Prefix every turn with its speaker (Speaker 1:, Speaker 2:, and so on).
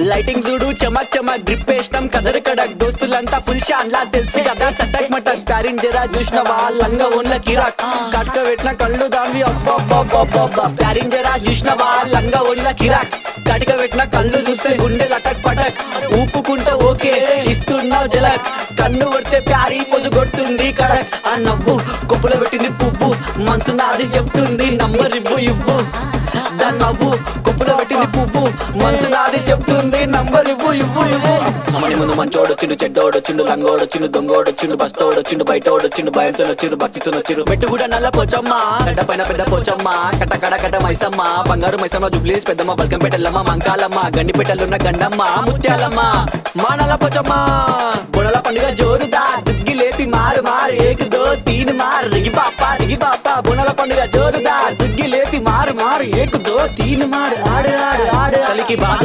Speaker 1: lighting చూడు చమక్ చమక్ drip వేసినాం కదర్ కడక్ దోస్తులంతా full Shan లా తెలిసి కదా చటక్ మటక్ ప్యారిన్ జరా చూసినవా లంగా ఉన్న కిరాక్ కట్క పెట్టిన కళ్ళు దాన్ని అబ్బా ప్యారిన్ జరా చూసినవా లంగా ఉన్న కిరాక్ కటిక పెట్టిన కళ్ళు చూస్తే గుండె లటక్ పటక్ ఊపుకుంటే ఓకే ఇస్తున్నావు జలక్ కన్ను కొడితే ప్యారీ పొజు కొడుతుంది కడక్ ఆ నవ్వు కొప్పులో పెట్టింది పువ్వు మనసు నాది చెప్తుంది నంబర్ ఇవ్వు దాని నవ్వు కొప్పులో పెట్టింది పువ్వు మనసు నాది చెప్తుంది నంబర్ ఇవ్వు అమ్మని ముందు మంచోడొచ్చిండు చెడ్డోడొచ్చిండు లంగోడొచ్చిండు దొంగోడొచ్చిండు బస్తోడొచ్చిండు బయటోడొచ్చిండు భయంతో వచ్చిండు భక్తితో వచ్చిండు మెట్టు కూడా నల్ల పోచమ్మ గడ్డ పైన పెద్ద పోచమ్మ కట్ట మైసమ్మ బంగారు మైసమ్మ జుబ్లీస్ పెద్దమ్మ బల్కంపేటల్లమ్మ మంకాలమ్మ గండిపేటలున్న గండమ్మ ముత్యాలమ్మ మా నల్ల పోచమ్మ బొడల పండుగ జోరుదా దుగ్గి లేపి మారు ఏక్ దో తీన్ మార్ రిగి పాపా బొనల పండుగ జోరుదా దుగ్గి లేపి మారు ఏక్ దో తీన్ మార్ ఆడు కలికి బాధ